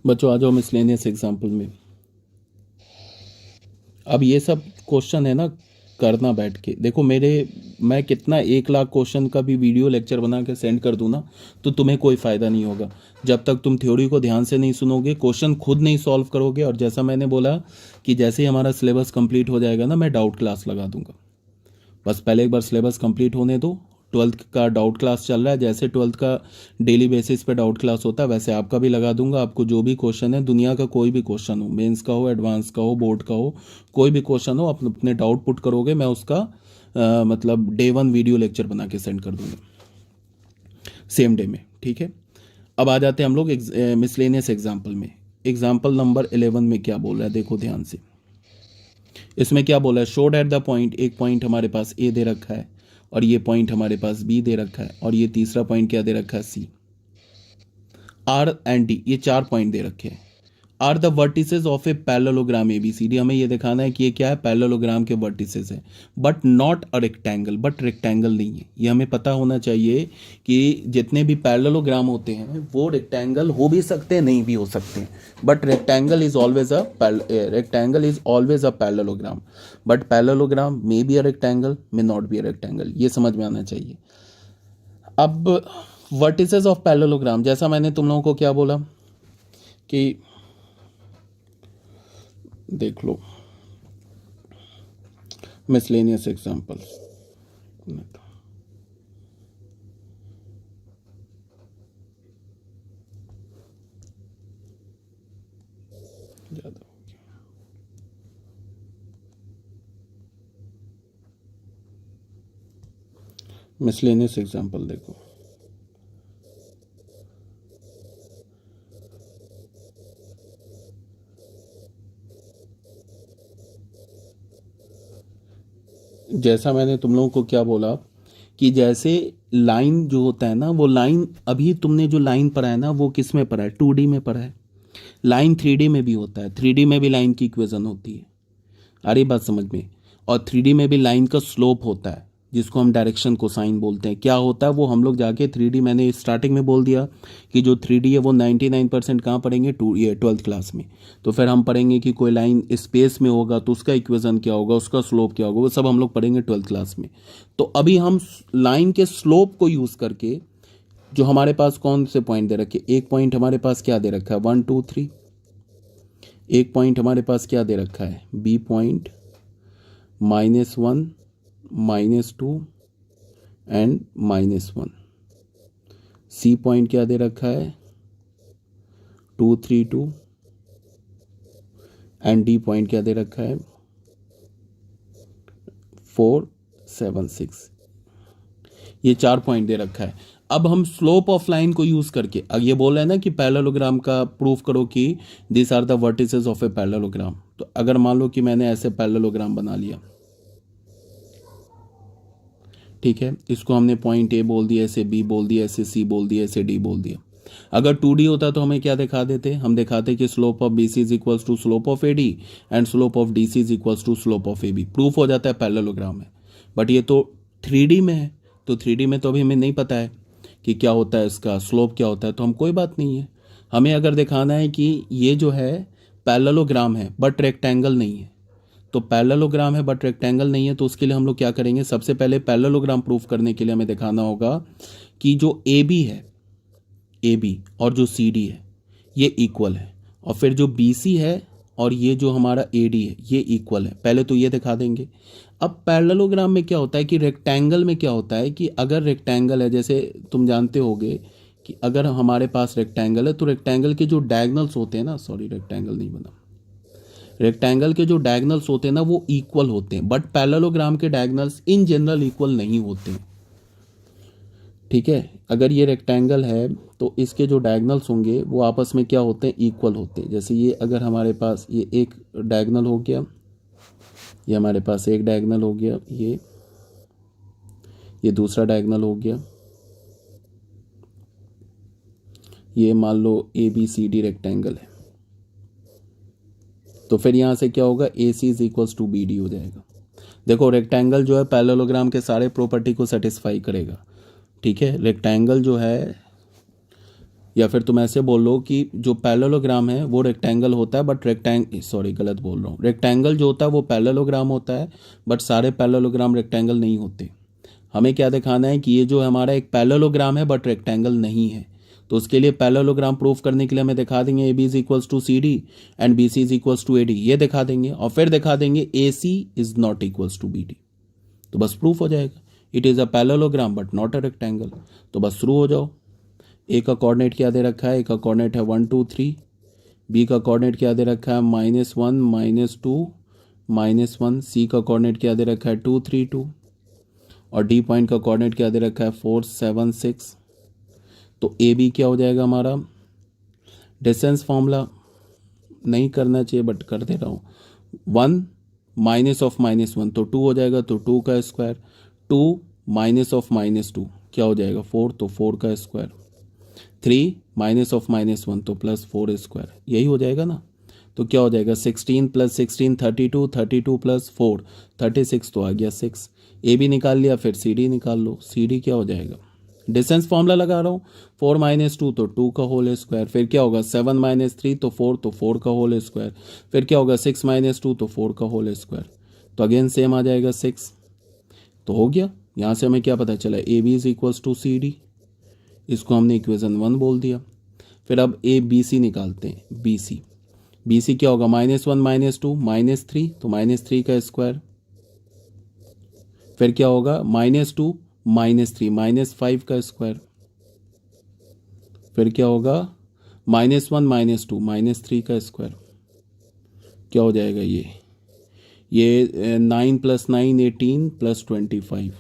बच्चों आ जाओ miscellaneous example में। अब ये सब क्वेश्चन है ना, करना बैठ के देखो मैं कितना 1 लाख क्वेश्चन का भी वीडियो लेक्चर बना के सेंड कर दूँ ना, तो तुम्हें कोई फ़ायदा नहीं होगा जब तक तुम थ्योरी को ध्यान से नहीं सुनोगे, क्वेश्चन खुद नहीं सॉल्व करोगे। और जैसा मैंने बोला कि जैसे ही हमारा सिलेबस कंप्लीट हो जाएगा ना, मैं डाउट क्लास लगा दूंगा। बस पहले एक बार सिलेबस कंप्लीट होने दो। 12th का डाउट क्लास चल रहा है, जैसे 12th का डेली बेसिस पे डाउट क्लास होता है वैसे आपका भी लगा दूंगा। आपको जो भी क्वेश्चन है, दुनिया का कोई भी क्वेश्चन हो, मेंस का हो, एडवांस का हो, बोर्ड का हो, कोई भी क्वेश्चन हो, आप अपने डाउट पुट करोगे, मैं उसका मतलब डे 1 वीडियो लेक्चर बना के सेंड कर दूंगा सेम डे में। ठीक है, अब आ जाते हैं हम लोग मिसलेनियस एग्जाम्पल में। एग्जाम्पल नंबर 11 में क्या बोल रहा है देखो ध्यान से। इसमें क्या बोला है, शोड एट द पॉइंट, एक पॉइंट हमारे पास ए दे रखा है और ये पॉइंट हमारे पास बी दे रखा है और ये तीसरा पॉइंट क्या दे रखा है, सी। आर एंड डी, ये 4 पॉइंट दे रखे हैं। Are the vertices of a parallelogram A B C D, हमें ये दिखाना है कि ये क्या है, पैरेललोग्राम के वर्टिसेस है, but not a rectangle, but rectangle नहीं है। ये हमें पता होना चाहिए कि जितने भी पैरेललोग्राम होते हैं वो रेक्टेंगल हो भी सकते हैं, नहीं भी हो सकते हैं, but rectangle is always a parallelogram, but parallelogram may be a rectangle, may not be a rectangle, ये समझ में आना चाहिए। अब वर्टिसेस ऑफ पैरेललोग्राम, जैसा मैंने तुम लोगों को क्या बोला कि देख लो मिसलेनियस एग्जाम्पल, ज़्यादा मिसलेनियस एग्जाम्पल देखो। जैसा मैंने तुम लोगों को क्या बोला कि जैसे लाइन जो होता है ना, वो लाइन अभी तुमने जो लाइन पढ़ा है ना, वो किस में पढ़ा है, 2D में पढ़ा है। लाइन 3D में भी होता है, 3D में भी लाइन की इक्वेशन होती है, आ रही बात समझ में। और 3D में भी लाइन का स्लोप होता है जिसको हम डायरेक्शन कोसाइन बोलते हैं। क्या होता है वो हम लोग जाके 3D, मैंने स्टार्टिंग में बोल दिया कि जो 3D है वो 99% कहाँ पढ़ेंगे, 12th क्लास में। तो फिर हम पढ़ेंगे कि कोई लाइन स्पेस में होगा तो उसका इक्वेशन क्या होगा, उसका स्लोप क्या होगा, वो सब हम लोग पढ़ेंगे 12th क्लास में। तो अभी हम लाइन के स्लोप को यूज़ करके, जो हमारे पास कौन से पॉइंट दे रखे, एक पॉइंट हमारे पास क्या दे रखा है, 1 2 3, एक पॉइंट हमारे पास क्या दे रखा है, B point, -1 -2 and -1, C point क्या दे रखा है, 2 3 2 एंड डी पॉइंट क्या दे रखा है, 4 7 6। ये 4 पॉइंट दे रखा है। अब हम स्लोप ऑफ लाइन को यूज करके, अब ये बोल रहे हैं ना कि पैरेललोग्राम का प्रूफ करो कि this are the vertices of a parallelogram. तो अगर मान लो कि मैंने ऐसे पैरेललोग्राम बना लिया, ठीक है, इसको हमने पॉइंट ए बोल दिया, ऐसे बी बोल दिया, ऐसे सी बोल दिया, ऐसे डी बोल दिया। अगर 2D होता तो हमें क्या दिखा देते, हम दिखाते कि slope of BC is equals to slope of AD and slope of DC is equals to slope of AB। Proof हो जाता है पैरेललोग्राम है। बट ये तो 3D में है, तो 3D में तो अभी हमें नहीं पता है कि क्या होता है, इसका स्लोप क्या होता है, तो हम कोई बात नहीं है। हमें अगर दिखाना है कि ये जो है पैरेललोग्राम है बट रेक्टेंगल नहीं है, तो पैरेललोग्राम है बट रेक्टेंगल नहीं है, तो उसके लिए हम लोग क्या करेंगे, सबसे पहले पैरेललोग्राम प्रूफ करने के लिए हमें दिखाना होगा कि जो AB है, AB और जो CD है ये इक्वल है, और फिर जो BC है और ये जो हमारा AD है ये इक्वल है। पहले तो ये दिखा देंगे। अब पैरेललोग्राम में क्या होता है कि रेक्टेंगल में क्या होता है कि अगर रेक्टेंगल है, जैसे तुम जानते होगे कि अगर हमारे पास रेक्टेंगल है तो रेक्टेंगल के जो डायगनल्स होते हैं ना, सॉरी रेक्टेंगल नहीं बना, रेक्टेंगल के जो डायगनल्स होते हैं ना वो इक्वल होते हैं, बट पैरेललोग्राम के डायगनल्स इन जनरल इक्वल नहीं होते हैं। ठीक है, अगर ये रेक्टेंगल है तो इसके जो डायगनल्स होंगे वो आपस में क्या होते हैं, इक्वल होते हैं। जैसे ये अगर हमारे पास ये एक डायगनल हो गया, ये हमारे पास एक डायगनल हो गया, ये दूसरा डायगनल हो गया, ये मान लो ABCD रेक्टेंगल है, तो फिर यहाँ से क्या होगा, AC is equals to BD हो जाएगा। देखो रेक्टेंगल जो है पैरेललोग्राम के सारे प्रॉपर्टी को सेटिस्फाई करेगा। ठीक है, रेक्टेंगल जो है या फिर तुम ऐसे बोल लो कि जो पैरेललोग्राम है वो रेक्टेंगल होता है, बट गलत बोल रहा हूँ। रेक्टेंगल जो होता है वो पैरेललोग्राम होता है, बट सारे पैरेललोग्राम रेक्टेंगल नहीं होते। हमें क्या दिखाना है कि ये जो हमारा एक पैरेललोग्राम है बट रेक्टेंगल नहीं है। तो उसके लिए पैरेललोग्राम प्रूफ करने के लिए हमें दिखा देंगे A B is equals to C D and B C is equals to A D, ये दिखा देंगे। और फिर दिखा देंगे A C is not equals to B D, तो बस प्रूफ हो जाएगा। It is a parallelogram but not a rectangle. तो बस शुरू हो जाओ। ए का कोऑर्डिनेट क्या दे रखा है? ए का कोऑर्डिनेट है 1 2 3। बी का कोऑर्डिनेट क्या दे रखा है? -1 -2 -1। सी का कोऑर्डिनेट क्या दे रखा है? 2 3 2। और डी पॉइंट का कोऑर्डिनेट क्या दे रखा है? 4 7 6। तो ए बी क्या हो जाएगा हमारा? डिस्टेंस फॉर्मूला नहीं करना चाहिए बट कर दे रहा हूँ। 1 माइनस ऑफ -1 तो 2 हो जाएगा, तो 2 का स्क्वायर। 2 माइनस ऑफ -2 क्या हो जाएगा? 4, तो 4 का स्क्वायर। 3 माइनस ऑफ -1 तो +4 स्क्वायर, यही हो जाएगा ना। तो क्या हो जाएगा? 16 + 16 32, 32 + 4 36, तो आ गया 6। ए भी निकाल लिया, फिर सी डी निकाल लो। सी डी क्या हो जाएगा? डिस्टेंस फॉर्मूला लगा रहा हूँ। 4 - 2 तो 2 का होल स्क्वायर। फिर क्या होगा? 7 - 3 तो 4, तो 4 का होल स्क्वायर। फिर क्या होगा? 6 - 2 तो 4 का होल स्क्वायर। तो अगेन सेम आ जाएगा 6। तो हो गया। यहाँ से हमें क्या पता चला? A B is equals to C D, इसको हमने इक्वेशन 1 बोल दिया। फिर अब ए बी सी निकालते हैं। बी सी, बी सी क्या होगा? -1 -2 -3, तो -3 का स्क्वायर। फिर क्या होगा? -2 -3 -5 का स्क्वायर। फिर क्या होगा? -1 -2 -3 का स्क्वायर। क्या हो जाएगा ये 9 + 9 18 + 25,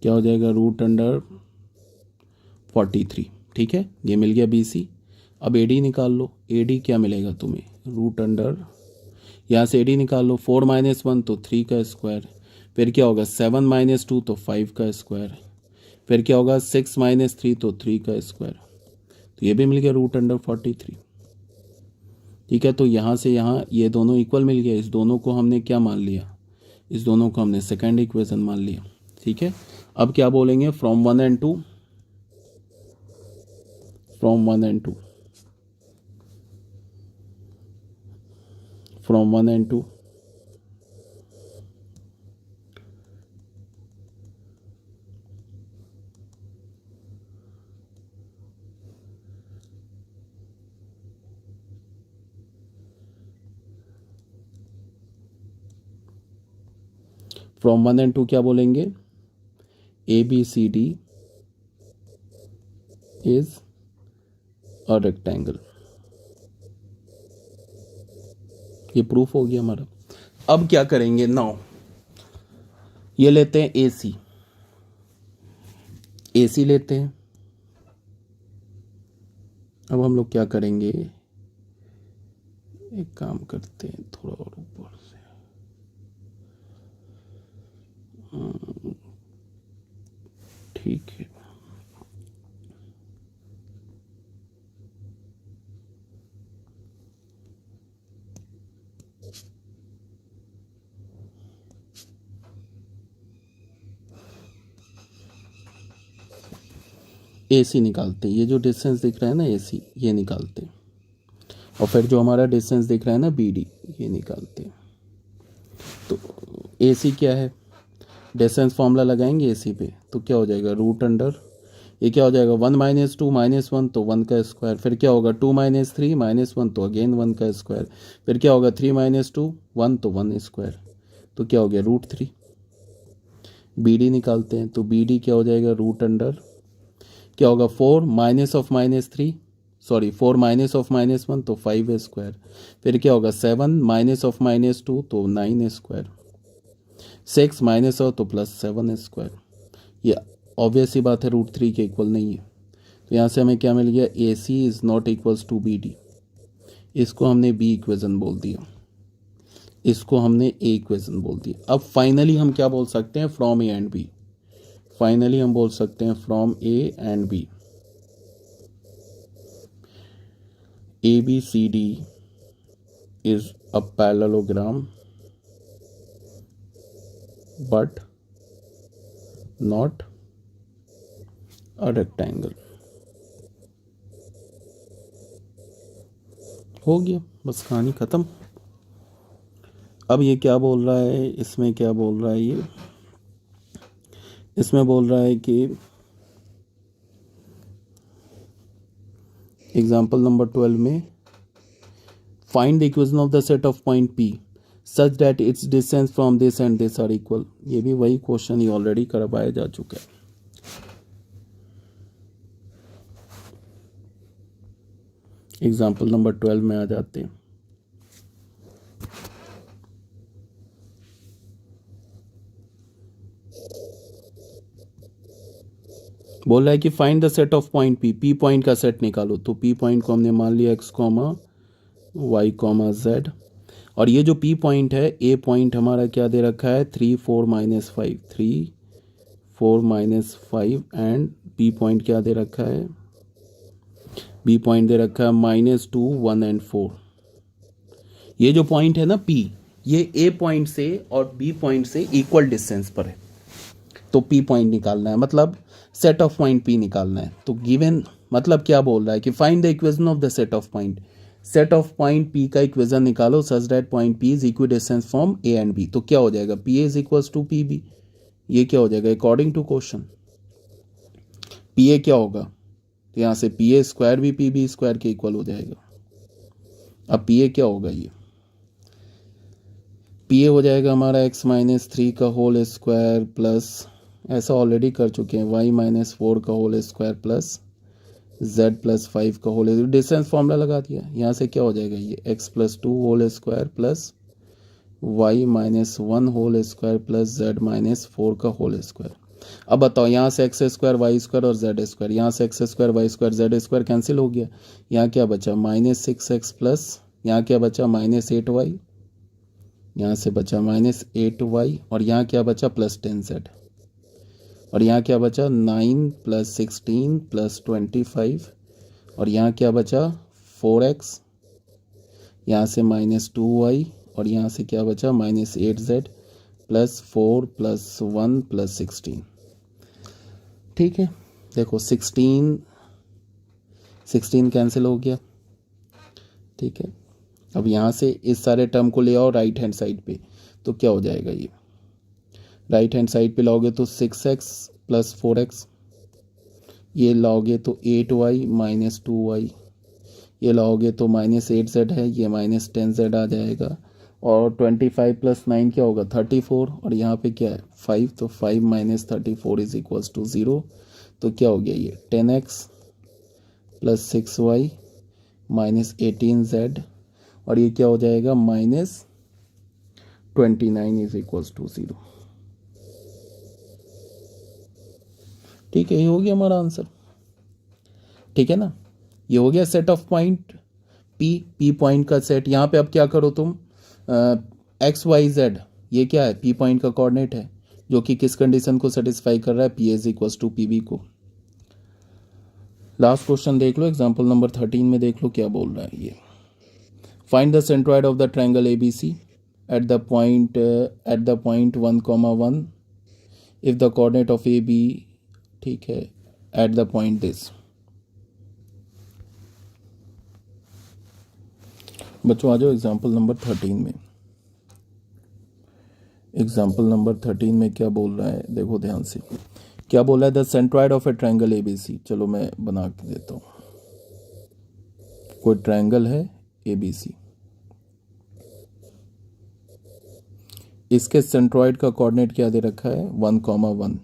क्या हो जाएगा? √43। ठीक है, ये मिल गया बी सी। अब ए डी निकाल लो। ए डी क्या मिलेगा तुम्हें? √, यहाँ से ए डी निकाल लो। 4 - 1 तो 3 का स्क्वायर। फिर क्या होगा? 7 - 2 तो 5 का स्क्वायर। फिर क्या होगा? 6 - 3 तो 3 का स्क्वायर। तो ये भी मिल गया √43। ठीक है, तो यहाँ से यहाँ ये दोनों इक्वल मिल गया। इस दोनों को हमने क्या मान लिया? इस दोनों को हमने सेकेंड इक्वेशन मान लिया। ठीक है, अब क्या बोलेंगे? From 1 and 2, from 1 and 2, from 1 and 2, from 1 and 2 क्या बोलेंगे? A B C D is a rectangle. ये प्रूफ हो गया हमारा। अब क्या करेंगे? नाउ ये लेते हैं ए सी, ए सी लेते हैं। अब हम लोग क्या करेंगे? एक काम करते हैं, थोड़ा और ऊपर से। ठीक है, ए सी निकालते हैं। ये जो डिस्टेंस दिख रहा है ना ए सी, ये निकालते हैं। और फिर जो हमारा डिस्टेंस दिख रहा है ना बी डी, ये निकालते हैं। तो ए सी क्या है? डिस्टेंस फॉर्मूला लगाएंगे ए सी पे, तो क्या हो जाएगा? √, ये क्या हो जाएगा? 1 - 2 -1 तो 1 का स्क्वायर। फिर क्या होगा? 2 - 3 -1 तो अगेन 1 का स्क्वायर। फिर क्या होगा? 3 - 2 1 तो 1 स्क्वायर। तो क्या हो गया? √3। बी डी निकालते हैं, तो बी डी क्या हो जाएगा? √, क्या होगा? 4 minus of -3, sorry 4 minus of -1 तो 5 स्क्वायर। फिर क्या होगा? 7 माइनस ऑफ -2 तो 9 स्क्वायर। 6 माइनस ऑफ तो +7 स्क्वायर। ये ऑब्वियस ही बात है, √3 के इक्वल नहीं है। तो यहाँ से हमें क्या मिल गया? A C is not equals to B D. इसको हमने बी इक्वेशन बोल दिया, इसको हमने ए इक्वेशन बोल दिया। अब फाइनली हम क्या बोल सकते हैं? From A and B. Finally हम बोल सकते हैं from A and B, A B C D is a parallelogram but not a rectangle. हो गया, बस कहानी ख़त्म। अब ये क्या बोल रहा है, इसमें क्या बोल रहा है ये, इसमें बोल रहा है कि एग्जाम्पल नंबर 12 में find the equation of the set of point P such that its distance from this and this are equal. ये भी वही क्वेश्चन ही ऑलरेडी करवाया जा चुका है। एग्जाम्पल नंबर 12 में आ जाते हैं। बोल रहा है कि find the set of point P point का सेट निकालो। तो P पॉइंट को हमने मान लिया x comma y comma z, और ये जो P पॉइंट है, A पॉइंट हमारा क्या दे रखा है 3 4 -5, 3 4 -5 एंड B पॉइंट क्या दे रखा है, B पॉइंट दे रखा है -2 1 एंड 4। ये जो पॉइंट है ना P, ये A पॉइंट से और B पॉइंट से इक्वल डिस्टेंस पर है, तो P पॉइंट निकालना है, मतलब सेट ऑफ पॉइंट P निकालना है। तो गिवन मतलब क्या बोल रहा है कि find the equation of the set of point, set of point P का इक्वेशन निकालो such that point P is equidistance from A and B। तो क्या हो जाएगा, PA is equals to PB। ये क्या हो जाएगा अकॉर्डिंग टू क्वेश्चन, PA क्या होगा, तो यहाँ से PA स्क्वायर भी PB स्क्वायर के इक्वल हो जाएगा। अब PA क्या होगा, ये PA हो जाएगा हमारा x -3 का होल स्क्वायर प्लस, ऐसा ऑलरेडी कर चुके हैं, y -4 का होल स्क्वायर प्लस z +5 का होल, डिस्टेंस फॉर्मूला लगा दिया। यहाँ से क्या हो जाएगा, ये x +2 whole square plus y -1 whole square plus z -4 का होल स्क्वायर। अब बताओ, यहाँ से x स्क्वायर वाई स्क्वायर और z स्क्वायर, यहाँ से x square y square z square cancel हो गया। यहाँ क्या बचा -6x प्लस, यहाँ क्या बचा -8y, यहाँ से बचा -8y, और यहाँ क्या बचा +10z, और यहाँ क्या बचा 9 + 16 + 25, और यहाँ क्या बचा 4x, यहाँ से -2y, और यहाँ से क्या बचा -8z + 4 + 1 + 16। ठीक है, देखो 16 कैंसिल हो गया। ठीक है, अब यहाँ से इस सारे टर्म को ले आओ राइट हैंड साइड पे, तो क्या हो जाएगा, ये राइट हैंड साइड पे लाओगे तो 6x + 4x, ये लाओगे तो 8y - 2y, ये लाओगे तो -8z है, ये -10z आ जाएगा, और 25 + 9 क्या होगा 34, और यहाँ पे क्या है 5, तो 5 - 34 इज इक्वल्स टू 0। तो क्या हो गया, ये 10x + 6y -18z, और ये क्या हो जाएगा -29 इज इक्वल्स टू 0। ठीक है, ये हो गया हमारा आंसर। ठीक है ना, ये हो गया set of point P point का सेट। यहाँ पे अब क्या करो तुम, XYZ ये क्या है, P पॉइंट का कोऑर्डिनेट है, जो कि किस कंडीशन को सेटिस्फाई कर रहा है, PA is equals to PB को। लास्ट क्वेश्चन देख लो, एग्जाम्पल नंबर 13 में देख लो क्या बोल रहा है ये। Find the centroid of the triangle ABC at the point 1, 1 if the coordinate of AB, ठीक है, एट द पॉइंट दिस। बच्चों आ जाओ एग्जाम्पल नंबर 13 में। एग्जाम्पल नंबर 13 में क्या बोल रहा है, देखो ध्यान से क्या बोल रहा है, the centroid of A triangle ABC। चलो मैं बना के देता हूँ, कोई ट्रायंगल है ABC, इसके सेंट्रॉइड का कोऑर्डिनेट क्या दे रखा है 1, 1।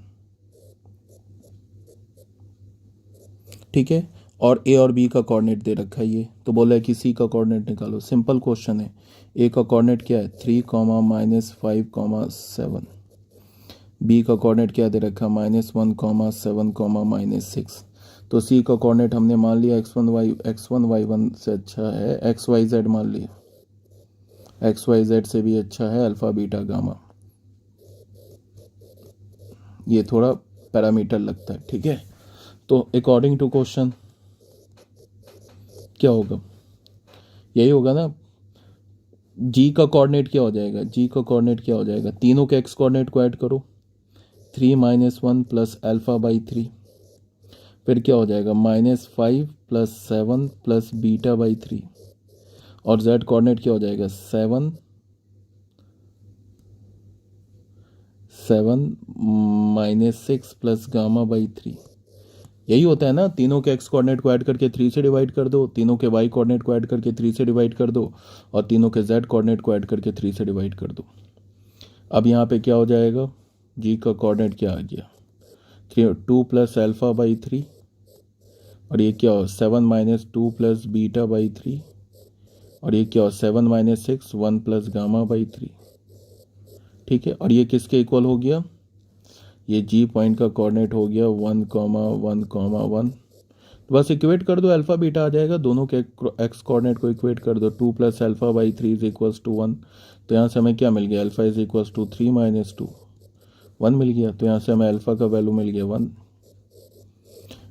ठीक है, और A और B का कोऑर्डिनेट दे रखा है ये, तो बोला है कि C का कोऑर्डिनेट निकालो। सिंपल क्वेश्चन है, A का कोऑर्डिनेट क्या है 3, -5, 7, B का कोऑर्डिनेट क्या दे रखा है -1, 7, -6। तो C का कोऑर्डिनेट हमने मान लिया x1 y1 से अच्छा है, XYZ मान लिया, XYZ से भी अच्छा है अल्फा बीटा गामा, ये थोड़ा पैरामीटर लगता है। ठीक है, तो अकॉर्डिंग टू क्वेश्चन क्या होगा, यही होगा ना। G का कोऑर्डिनेट क्या हो जाएगा, G का कोऑर्डिनेट क्या हो जाएगा, तीनों के x कोऑर्डिनेट को ऐड करो, 3 - 1 + α/3, फिर क्या हो जाएगा -5 + 7 + β/3, और z कोऑर्डिनेट क्या हो जाएगा 7 माइनस 6 प्लस गामा बाई 3। यही होता है ना, तीनों के x कोऑर्डिनेट को ऐड करके 3 से डिवाइड कर दो, तीनों के y कोऑर्डिनेट को ऐड करके 3 से डिवाइड कर दो, और तीनों के z कोऑर्डिनेट को ऐड करके 3 से डिवाइड कर दो। अब यहाँ पे क्या हो जाएगा, g का कोऑर्डिनेट क्या आ गया 2 प्लस अल्फ़ा बाई 3, और ये क्या हो 7 माइनस 2 प्लस बीटा बाई 3, और ये क्या हो 7 माइनस 6 1 प्लस गामा बाई 3। ठीक है, और ये किसके इक्वल हो गया, ये जी पॉइंट का कोऑर्डिनेट हो गया 1,1,1। तो बस इक्वेट कर दो, अल्फ़ा बीटा आ जाएगा, दोनों के एक्स कोऑर्डिनेट को इक्वेट कर दो, 2 plus alpha by 3 is equals to 1। तो यहाँ से हमें क्या मिल गया, alpha is equals to 3 minus 2 1 मिल गया। तो यहाँ से हमें अल्फ़ा का वैल्यू मिल गया 1।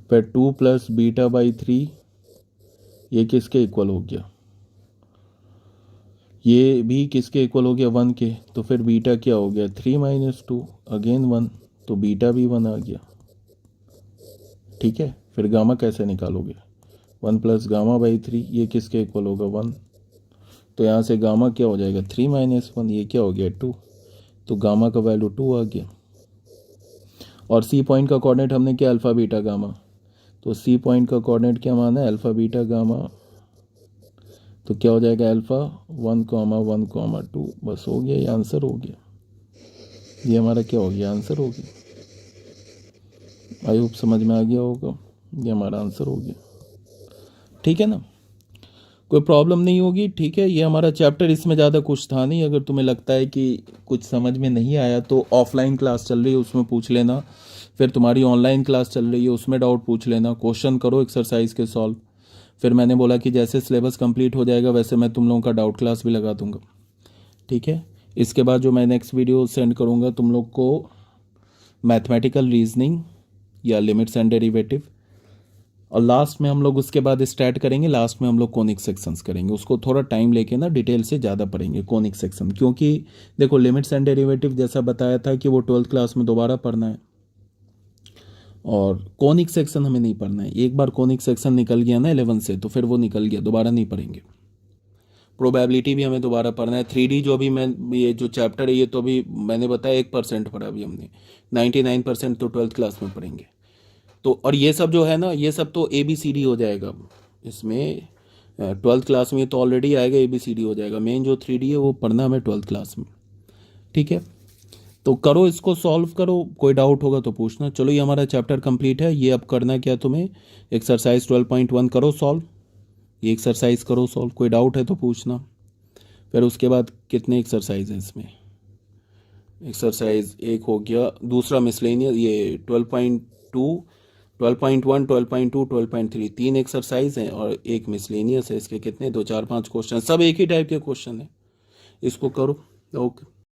फिर 2 प्लस बीटा बाई 3 ये किसके इक्वल हो गया, ये भी किसके इक्वल हो गया 1 के। तो फिर बीटा क्या हो गया 3 माइनस 2 अगेन 1, तो बीटा भी 1 आ गया। ठीक है, फिर गामा कैसे निकालोगे, 1 प्लस गामा बाई 3 ये किसके इक्वल होगा 1। तो यहाँ से गामा क्या हो जाएगा 3 माइनस 1, ये क्या हो गया 2, तो गामा का वैल्यू 2 आ गया। और सी पॉइंट का कोऑर्डिनेट हमने क्या अल्फ़ा बीटा गामा, तो सी पॉइंट का कोऑर्डिनेट क्या माना है अल्फ़ा बीटा गामा, तो क्या हो जाएगा अल्फ़ा 1,1,2। बस हो गया, ये आंसर हो गया, ये हमारा क्या हो गया आंसर हो गया। आई होप समझ में आ गया होगा, ये हमारा आंसर हो गया। ठीक है ना, कोई प्रॉब्लम नहीं होगी। ठीक है, ये हमारा चैप्टर, इसमें ज़्यादा कुछ था नहीं। अगर तुम्हें लगता है कि कुछ समझ में नहीं आया तो ऑफलाइन क्लास चल रही है उसमें पूछ लेना, फिर तुम्हारी ऑनलाइन क्लास चल रही है उसमें डाउट पूछ लेना, क्वेश्चन करो एक्सरसाइज के सॉल्व। फिर मैंने बोला कि जैसे सिलेबस कंप्लीट हो जाएगा वैसे मैं तुम लोगों का डाउट क्लास भी लगा दूंगा। ठीक है, इसके बाद जो मैं नेक्स्ट वीडियो सेंड करूँगा तुम लोग को मैथमेटिकल रीजनिंग या लिमिट्स एंड डेरिवेटिव, और लास्ट में हम लोग उसके बाद स्टार्ट करेंगे, लास्ट में हम लोग कॉनिक सेक्शंस करेंगे। उसको थोड़ा टाइम लेके ना डिटेल से ज़्यादा पढ़ेंगे कॉनिक सेक्शन, क्योंकि देखो लिमिट्स एंड डेरिवेटिव जैसा बताया था कि वो 12th क्लास में दोबारा पढ़ना है, और कॉनिक सेक्शन हमें नहीं पढ़ना है। एक बार कॉनिक सेक्शन निकल गया ना 11 से तो फिर वो निकल गया, दोबारा नहीं पढ़ेंगे। प्रोबेबिलिटी भी हमें दोबारा पढ़ना है। 3D जो अभी मैं ये जो चैप्टर है ये तो अभी मैंने बताया 1% पढ़ा अभी हमने, 99% तो 12th क्लास में पढ़ेंगे। तो और ये सब जो है ना ये सब तो ABCD हो जाएगा इसमें, 12th क्लास में तो ऑलरेडी आएगा, ABCD हो जाएगा। मेन जो 3D है वो पढ़ना हमें 12th क्लास में। ठीक है, तो करो इसको सॉल्व करो, कोई डाउट होगा तो पूछना। चलो ये हमारा चैप्टर कंप्लीट है। ये अब करना क्या तुम्हें, एक्सरसाइज 12.1 करो सॉल्व, ये एक्सरसाइज करो सॉल्व, कोई डाउट है तो पूछना। फिर उसके बाद कितने एक्सरसाइज हैं इसमें, एक्सरसाइज 1 हो गया, दूसरा मिसलेनियस, ये 12.2 12.1 12.2 12.3 3 एक्सरसाइज हैं और एक मिसलेनियस है। इसके कितने 2 4 5 क्वेश्चन, सब एक ही टाइप के क्वेश्चन है। इसको करो। ओके।